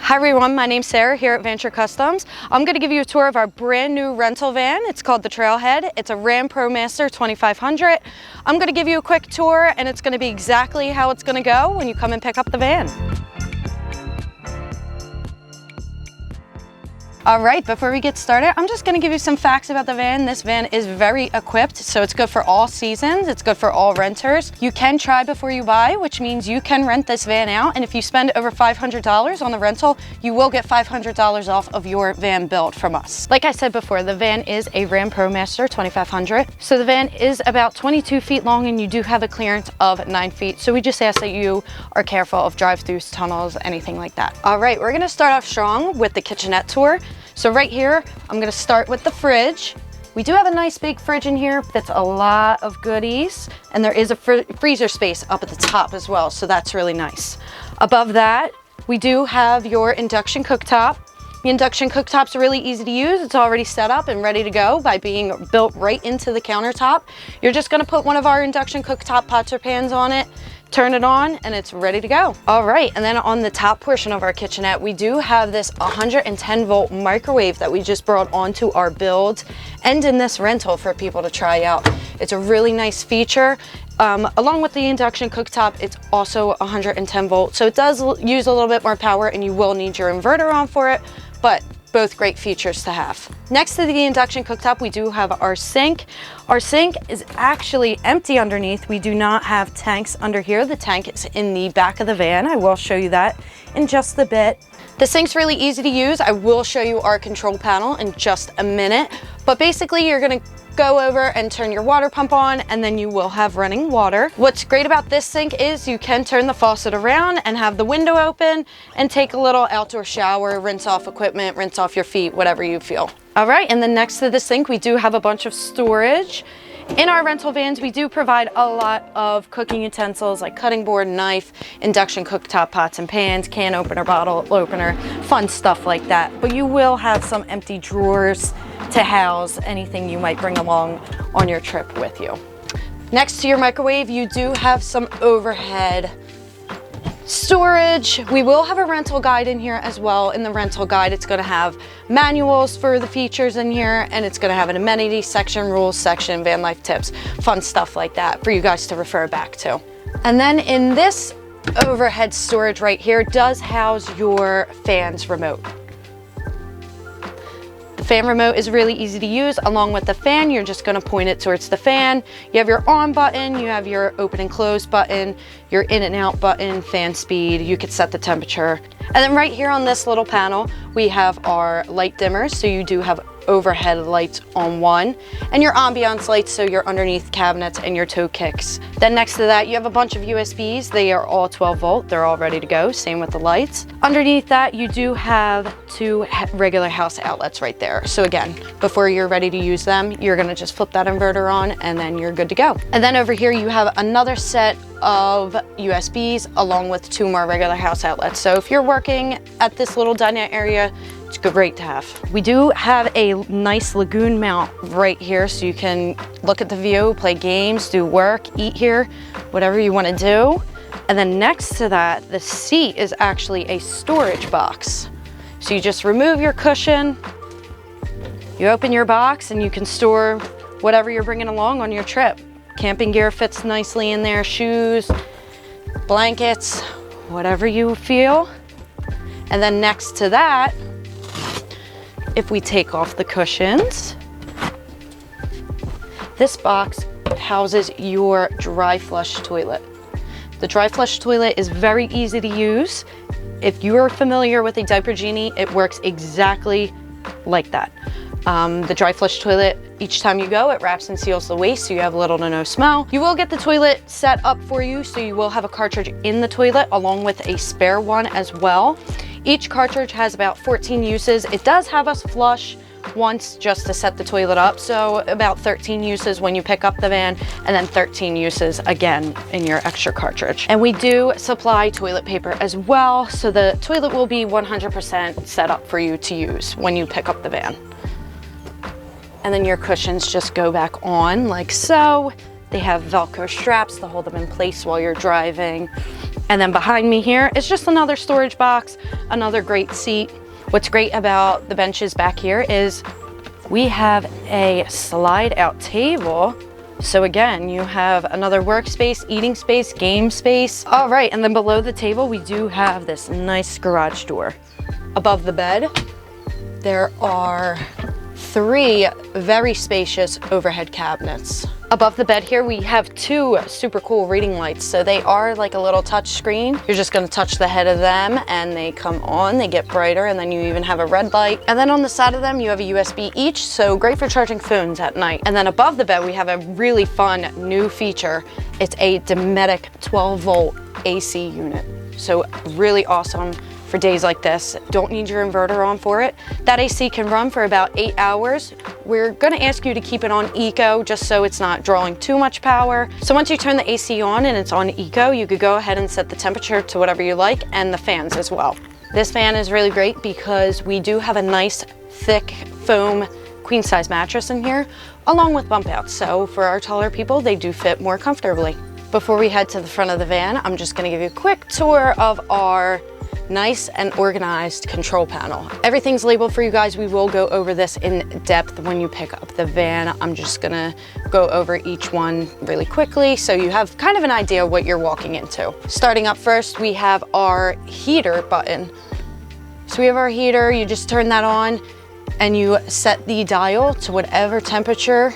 Hi everyone, my name's Sarah here at Vanture Customs. I'm going to give you a tour of our brand new rental van. It's called the Trailhead. It's a Ram ProMaster 2500. I'm going to give you a quick tour and it's going to be exactly how it's going to go when you come and pick up the van. All right, before we get started, I'm just gonna give you some facts about the van. This van is very equipped, so it's good for all seasons. It's good for all renters. You can try before you buy, which means you can rent this van out. And if you spend over $500 on the rental, you will get $500 off of your van build from us. Like I said before, the van is a Ram ProMaster 2500. So the van is about 22 feet long and you do have a clearance of 9 feet. So we just ask that you are careful of drive-throughs, tunnels, anything like that. All right, we're gonna start off strong with the kitchenette tour. So right here, I'm gonna start with the fridge. We do have a nice big fridge in here, fits a lot of goodies, and there is a freezer space up at the top as well, so that's really nice. Above that, we do have your induction cooktop. The induction cooktop's really easy to use. It's already set up and ready to go by being built right into the countertop. You're just gonna put one of our induction cooktop pots or pans on it, turn it on, and it's ready to go. All right, and then on the top portion of our kitchenette, we do have this 110 volt microwave that we just brought onto our build and in this rental for people to try out. It's a really nice feature. Along with the induction cooktop, it's also 110 volts, so it does use a little bit more power and you will need your inverter on for it, but both great features to have. Next to the induction cooktop, we do have our sink. Our sink is actually empty underneath. We do not have tanks under here. The tank is in the back of the van. I will show you that in just a bit. The sink's really easy to use. I will show you our control panel in just a minute, but basically you're gonna go over and turn your water pump on and then you will have running water. What's great about this sink is you can turn the faucet around and have the window open and take a little outdoor shower, rinse off equipment, rinse off your feet, whatever you feel. All right, and then next to the sink, we do have a bunch of storage. In our rental vans, we do provide a lot of cooking utensils like cutting board, knife, induction cooktop pots and pans, can opener, bottle opener, fun stuff like that. But you will have some empty drawers to house anything you might bring along on your trip with you. Next to your microwave, you do have some overhead storage. We will have a rental guide in here as well. In the rental guide, it's going to have manuals for the features in here, and it's going to have an amenity section, rules section, van life tips, fun stuff like that for you guys to refer back to. And then in this overhead storage right here does house your fan's remote. The fan remote is really easy to use. Along with the fan, you're just going to point it towards the fan. You have your on button, you have your open and close button, your in and out button, fan speed, you could set the temperature. And then right here on this little panel, we have our light dimmers. So you do have overhead lights on one, and your ambiance lights, so your underneath cabinets and your toe kicks. Then next to that, you have a bunch of USBs. They are all 12 volt. They're all ready to go. Same with the lights. Underneath that, you do have two regular house outlets right there. So again, before you're ready to use them, you're gonna just flip that inverter on and then you're good to go. And then over here, you have another set of USBs along with two more regular house outlets. So if you're working at this little dinette area, it's great to have. We do have a nice lagoon mount right here, so you can look at the view, play games, do work, eat here, whatever you want to do. And then next to that, the seat is actually a storage box. So you just remove your cushion, you open your box, and you can store whatever you're bringing along on your trip. Camping gear fits nicely in there, shoes, blankets, whatever you feel. And then next to that, if we take off the cushions, this box houses your dry flush toilet. The dry flush toilet is very easy to use. If you are familiar with a diaper genie, it works exactly like that. The dry flush toilet, each time you go, it wraps and seals the waste, so you have little to no smell. You will get the toilet set up for you, so you will have a cartridge in the toilet along with a spare one as well. Each cartridge has about 14 uses. It does have us flush once just to set the toilet up, so about 13 uses when you pick up the van, and then 13 uses again in your extra cartridge. And we do supply toilet paper as well, so the toilet will be 100% set up for you to use when you pick up the van. And then your cushions just go back on like so. They have Velcro straps to hold them in place while you're driving. And then behind me here is just another storage box, another great seat. What's great about the benches back here is we have a slide out table. So again, you have another workspace, eating space, game space. All right, and then below the table, we do have this nice garage door. Above the bed, there are 3 very spacious overhead cabinets. Above the bed here, we have 2 super cool reading lights. So they are like a little touch screen. You're just gonna touch the head of them and they come on, they get brighter, and then you even have a red light. And then on the side of them, you have a USB each, so great for charging phones at night. And then above the bed, we have a really fun new feature. It's a Dometic 12-volt AC unit. So really awesome for days like this. Don't need your inverter on for it. That AC can run for about 8 hours. We're gonna ask you to keep it on eco just so it's not drawing too much power. So once you turn the AC on and it's on eco, you could go ahead and set the temperature to whatever you like, and the fans as well. This fan is really great because we do have a nice thick foam queen size mattress in here, along with bump outs. So for our taller people, they do fit more comfortably. Before we head to the front of the van, I'm just gonna give you a quick tour of our nice and organized control panel. Everything's labeled for you guys. We will go over this in depth when you pick up the van. I'm just gonna go over each one really quickly so you have kind of an idea what you're walking into. Starting up first, we have our heater button. So we have our heater, you just turn that on and you set the dial to whatever temperature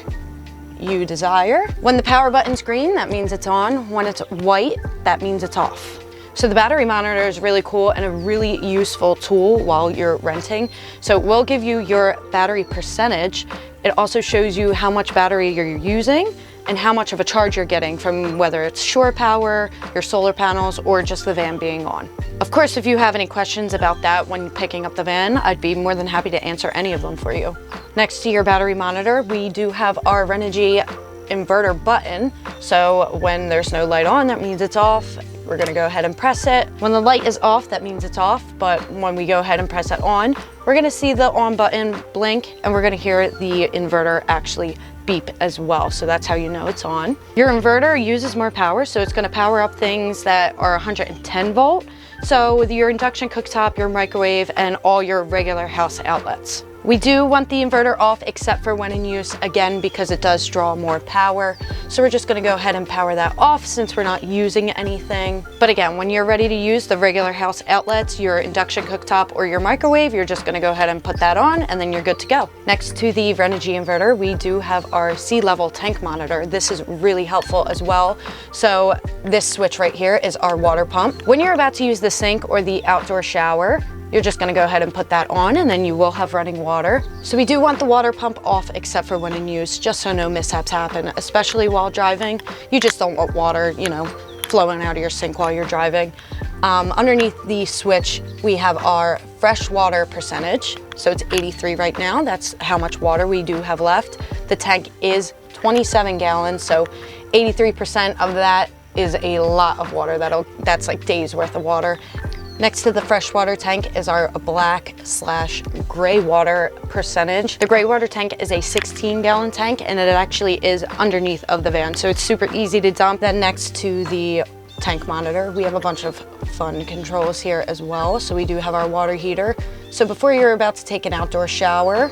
you desire. When the power button's green, that means it's on. When it's white, that means it's off. So the battery monitor is really cool and a really useful tool while you're renting. So it will give you your battery percentage. It also shows you how much battery you're using and how much of a charge you're getting from whether it's shore power, your solar panels, or just the van being on. Of course, if you have any questions about that when picking up the van, I'd be more than happy to answer any of them for you. Next to your battery monitor, we do have our Renogy inverter button. So when there's no light on, that means it's off. We're gonna go ahead and press it. When the light is off, that means it's off, but when we go ahead and press it on, we're gonna see the on button blink and we're gonna hear the inverter actually beep as well. So that's how you know it's on. Your inverter uses more power, so it's gonna power up things that are 110 volt. So with your induction cooktop, your microwave, and all your regular house outlets. We do want the inverter off except for when in use, again, because it does draw more power. So we're just gonna go ahead and power that off since we're not using anything. But again, when you're ready to use the regular house outlets, your induction cooktop or your microwave, you're just gonna go ahead and put that on and then you're good to go. Next to the Renogy inverter, we do have our sea level tank monitor. This is really helpful as well. So this switch right here is our water pump. When you're about to use the sink or the outdoor shower, you're just gonna go ahead and put that on and then you will have running water. So we do want the water pump off except for when in use, just so no mishaps happen, especially while driving. You just don't want water, you know, flowing out of your sink while you're driving. Underneath the switch, we have our fresh water percentage. So it's 83 right now. That's how much water we do have left. The tank is 27 gallons, so 83% of that is a lot of water. That's like days worth of water. Next to the freshwater tank is our black/gray water percentage. The gray water tank is a 16-gallon tank and it actually is underneath of the van, so it's super easy to dump. Then next to the tank monitor, we have a bunch of fun controls here as well. So we do have our water heater. So before you're about to take an outdoor shower,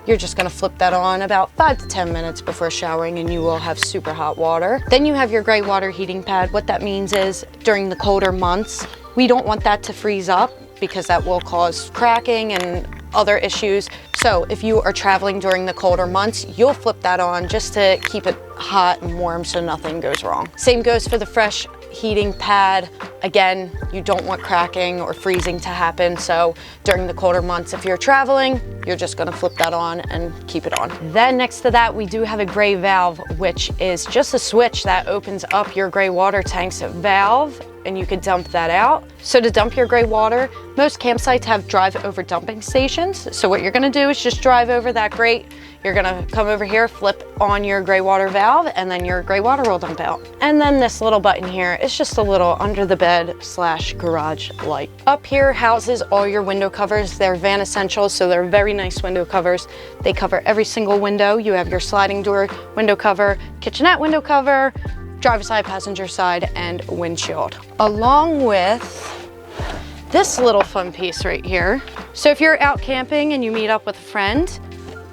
you're just gonna flip that on about 5 to 10 minutes before showering and you will have super hot water. Then you have your gray water heating pad. What that means is during the colder months, we don't want that to freeze up because that will cause cracking and other issues. So if you are traveling during the colder months, you'll flip that on just to keep it hot and warm so nothing goes wrong. Same goes for the fresh heating pad. Again, you don't want cracking or freezing to happen. So during the colder months, if you're traveling, you're just gonna flip that on and keep it on. Then next to that, we do have a gray valve, which is just a switch that opens up your gray water tank's valve and you could dump that out. So to dump your gray water, most campsites have drive over dumping stations. So what you're gonna do is just drive over that grate. You're gonna come over here, flip on your gray water valve, and then your gray water will dump out. And then this little button here is just a little under the bed / garage light. Up here houses all your window covers. They're Van Essentials, so they're very nice window covers. They cover every single window. You have your sliding door window cover, kitchenette window cover, driver's side, passenger side, and windshield. Along with this little fun piece right here. So if you're out camping and you meet up with a friend,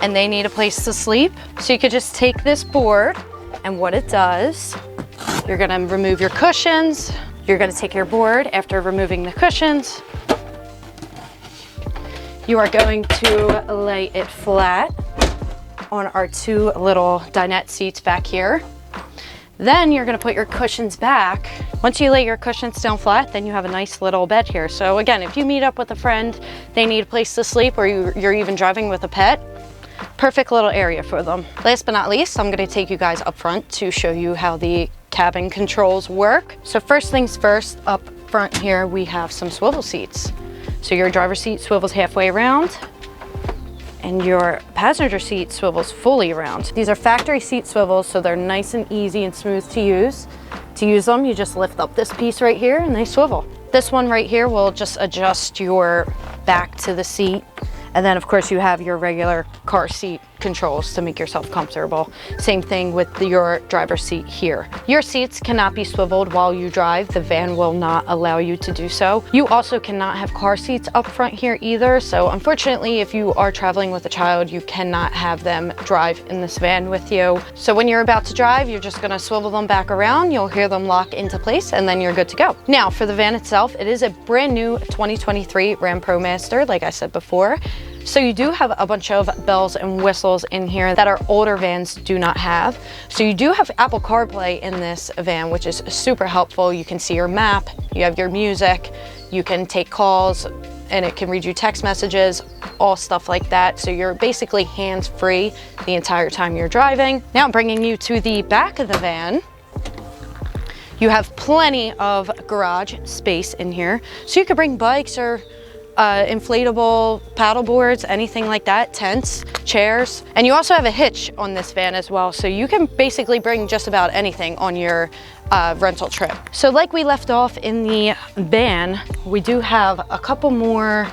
and they need a place to sleep. So you could just take this board, and what it does, you're gonna remove your cushions. You're gonna take your board after removing the cushions. You are going to lay it flat on our 2 little dinette seats back here. Then you're gonna put your cushions back. Once you lay your cushions down flat, then you have a nice little bed here. So again, if you meet up with a friend, they need a place to sleep, or you're even driving with a pet, perfect little area for them. Last but not least, I'm gonna take you guys up front to show you how the cabin controls work. So first things first, up front here, we have some swivel seats. So your driver's seat swivels halfway around, and your passenger seat swivels fully around. These are factory seat swivels, so they're nice and easy and smooth to use. To use them, you just lift up this piece right here and they swivel. This one right here will just adjust your back to the seat. And then of course you have your regular car seat controls to make yourself comfortable. Same thing with your driver's seat here. Your seats cannot be swiveled while you drive. The van will not allow you to do so. You also cannot have car seats up front here either. So unfortunately, if you are traveling with a child, you cannot have them drive in this van with you. So when you're about to drive, you're just gonna swivel them back around. You'll hear them lock into place and then you're good to go. Now for the van itself, it is a brand new 2023 Ram ProMaster, like I said before. So you do have a bunch of bells and whistles in here that our older vans do not have. So you do have Apple CarPlay in this van, which is super helpful. You can see your map, you have your music, you can take calls, and it can read you text messages, all stuff like that. So you're basically hands-free the entire time you're driving. Now bringing you to the back of the van, you have plenty of garage space in here. So you could bring bikes or inflatable paddle boards, anything like that, tents, chairs. And you also have a hitch on this van as well. So you can basically bring just about anything on your rental trip. So like we left off in the van, we do have a couple more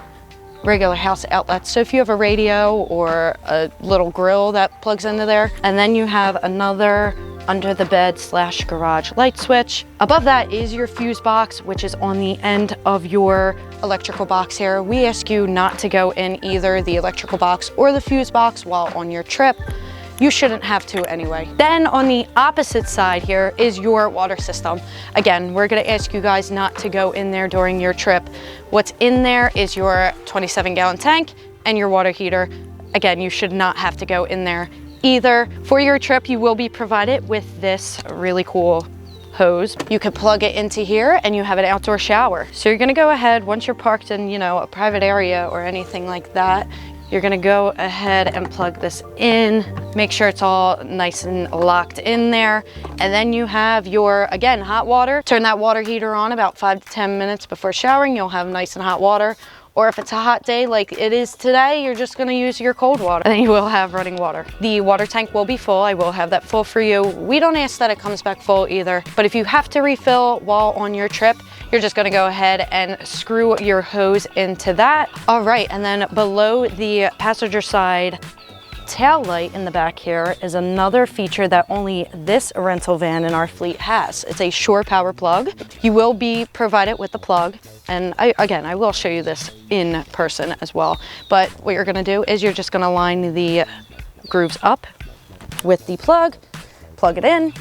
regular house outlets. So if you have a radio or a little grill that plugs into there, and then you have another under the bed / garage light switch. Above that is your fuse box, which is on the end of your electrical box here. We ask you not to go in either the electrical box or the fuse box while on your trip. You shouldn't have to anyway. Then on the opposite side here is your water system. Again, we're gonna ask you guys not to go in there during your trip. What's in there is your 27-gallon tank and your water heater. Again, you should not have to go in there either. For your trip, you will be provided with this really cool hose. You can plug it into here and you have an outdoor shower. So you're gonna go ahead, once you're parked in, you know, a private area or anything like that, you're gonna go ahead and plug this in, make sure it's all nice and locked in there. And then you have your, again, hot water. Turn that water heater on about 5 to 10 minutes before showering. You'll have nice and hot water. Or if it's a hot day like it is today, you're just gonna use your cold water and then you will have running water. The water tank will be full. I will have that full for you. We don't ask that it comes back full either, but if you have to refill while on your trip, you're just gonna go ahead and screw your hose into that. All right, and then below the passenger side tail light in the back here is another feature that only this rental van in our fleet has. It's a shore power plug. You will be provided with the plug, and I will show you this in person as well. But what you're gonna do is you're just gonna line the grooves up with the plug it in,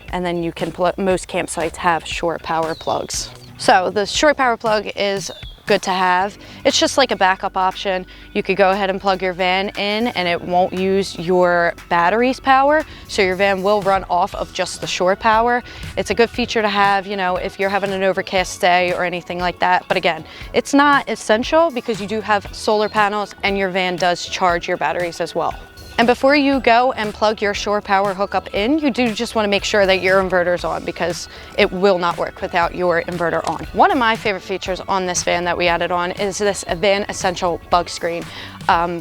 and then you can plug. Most campsites have shore power plugs. So the shore power plug is good to have. It's just like a backup option. You could go ahead and plug your van in and it won't use your battery's power, so your van will run off of just the shore power. It's a good feature to have, you know, if you're having an overcast day or anything like that. But again, it's not essential because you do have solar panels and your van does charge your batteries as well. And before you go and plug your shore power hookup in, you do just want to make sure that your inverter's on, because it will not work without your inverter on. One of my favorite features on this van that we added on is this Van Essential bug screen.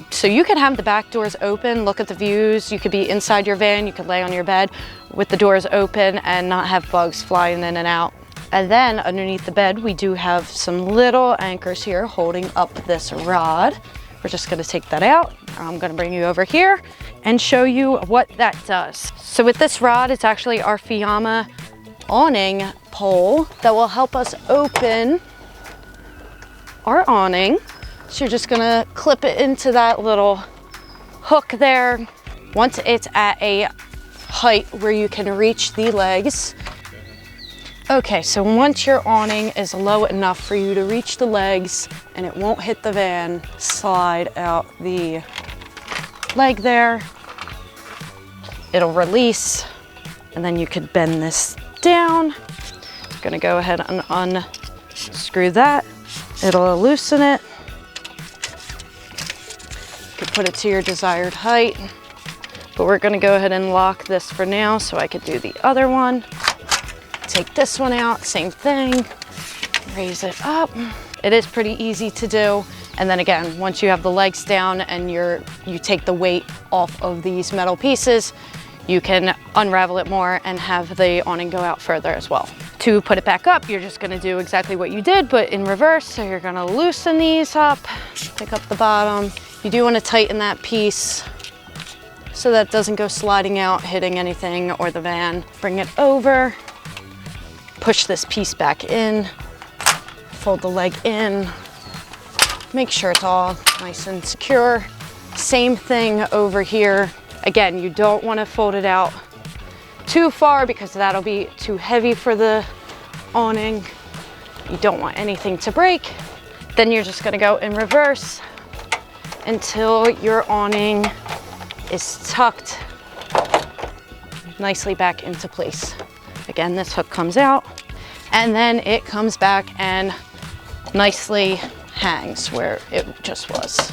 So you can have the back doors open, look at the views. You could be inside your van, you could lay on your bed with the doors open and not have bugs flying in and out. And then underneath the bed, we do have some little anchors here holding up this rod. We're just gonna take that out. I'm gonna bring you over here and show you what that does. So with this rod, it's actually our Fiamma awning pole that will help us open our awning. So you're just gonna clip it into that little hook there. Once it's at a height where you can reach the legs. Okay, so once your awning is low enough for you to reach the legs and it won't hit the van, slide out the leg there. It'll release, and then you could bend this down. I'm gonna go ahead and unscrew that. It'll loosen it. You can put it to your desired height, but we're gonna go ahead and lock this for now so I could do the other one. Take this one out, same thing, raise it up. It is pretty easy to do. And then again, once you have the legs down and you take the weight off of these metal pieces, you can unravel it more and have the awning go out further as well. To put it back up, you're just gonna do exactly what you did, but in reverse. So you're gonna loosen these up, pick up the bottom. You do wanna tighten that piece so that it doesn't go sliding out, hitting anything or the van. Bring it over. Push this piece back in, fold the leg in, make sure it's all nice and secure. Same thing over here. Again, you don't want to fold it out too far because that'll be too heavy for the awning. You don't want anything to break. Then you're just going to go in reverse until your awning is tucked nicely back into place. Again, this hook comes out and then it comes back and nicely hangs where it just was.